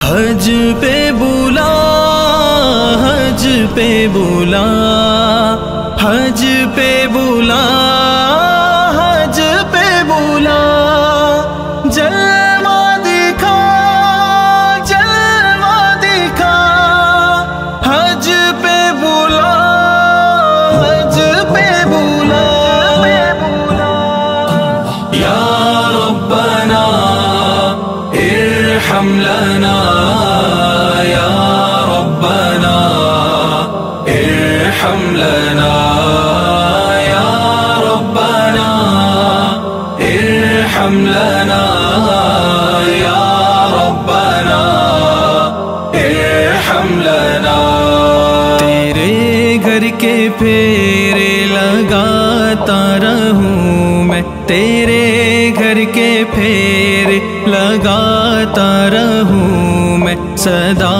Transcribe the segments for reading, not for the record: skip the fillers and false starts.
حج پہ بلا، حج پہ بلا، حج پہ بلا، حج پہ بلا، جلوہ دکھا، جلوہ دکھا، حج پہ بلا، حج پہ بلا، یا ربنا ارحم لنا، یا ربنا ارحم لنا، یا ربنا ارحم لنا، یا ربنا ارحم لنا۔ تیرے گھر کے پھیرے لگاتا رہوں میں، تیرے گھر کے پھیرے لگاتا رہوں میں، سدا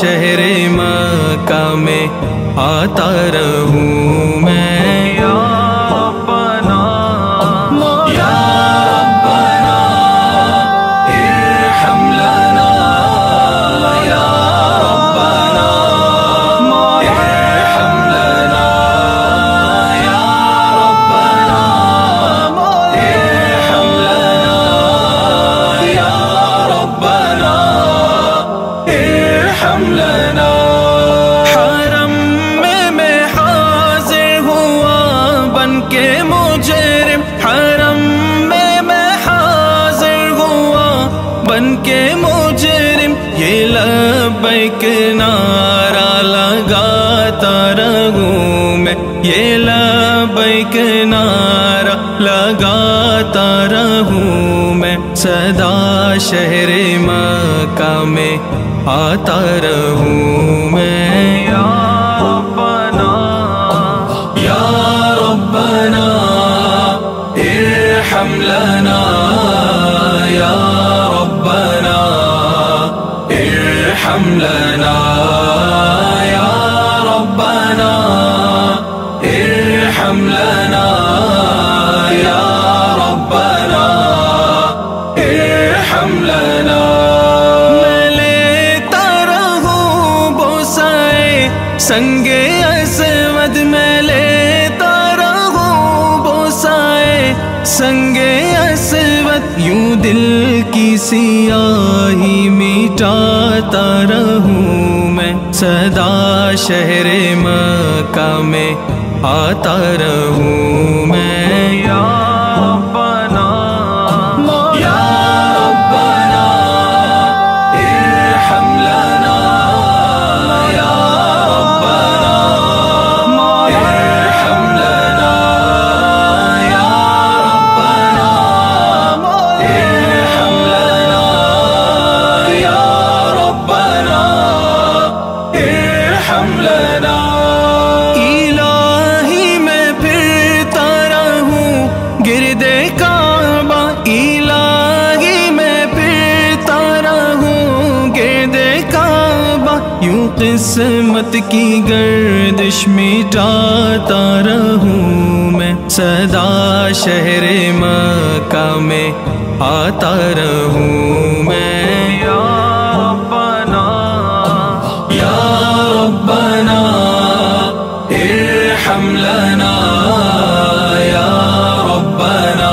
شہر مکہ میں آتا رہوں میں، یا ربنا، یا ربنا ارحم لنا، یا ربنا ارحم لنا، یا ربنا ارحم لنا، یا ربنا ارحم لنا۔ حرم میں حاضر ہوا بن کے مجرم، حرم میں حاضر ہوا بن کے مجرم، یہ لبیک نعرہ لگاتا رہوں میں، یہ لبیک نعرہ لگاتا رہوں میں، سدا شہر مکہ میں آتا رہوں میں، یا ربنا، یا ربنا ارحم لنا، یا ربنا ارحم لنا، یا ربنا ارحم لنا، یا ربنا ارحم لنا۔ سنگ اسود میں لیتا رہوں بوسائے، سنگ اسود یوں دل کی سیاہی مٹاتا رہوں میں، سدا شہر مکہ میں آتا رہوں میں، یا ربنا، یا ربنا ارحم لنا، یا الہی میں پھرتا رہوں گرد کعبہ، الہی میں پھرتا رہوں گرد کعبہ، یوں قسمت کی گردش مٹاتا رہوں میں، سدا شہر مکہ میں آتا رہوں میں، یا ربنا، یا ربنا ارحم لنا، یا ربنا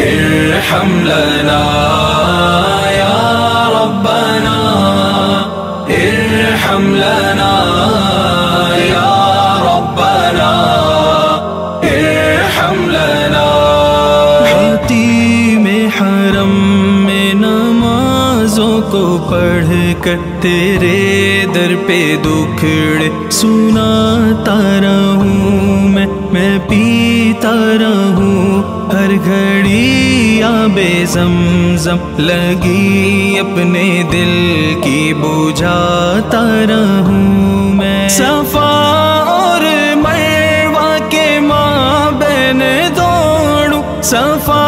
ارحم لنا، یا ربنا ارحم لنا، یا ربنا ارحم لنا۔ حتیم حرم میں نمازوں کو پڑھ کر تیرے در پہ دکھڑ سناتا رہوں میں پیتا رہوں ہر گھڑی آب زمزم، لگی اپنے دل کی بجھاتا رہوں میں، صفا اور مروہ کے مابین دوڑوں، صفا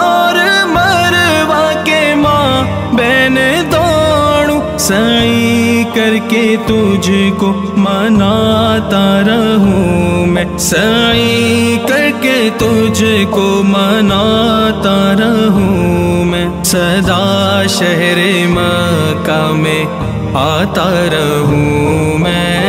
اور مروہ کے مابین دوڑوں، سعی کر کے تجھ کو مناتا رہوں میں، سعی کر کے تجھ کو مناتا رہوں میں، سدا شہر مکہ میں آتا رہوں میں،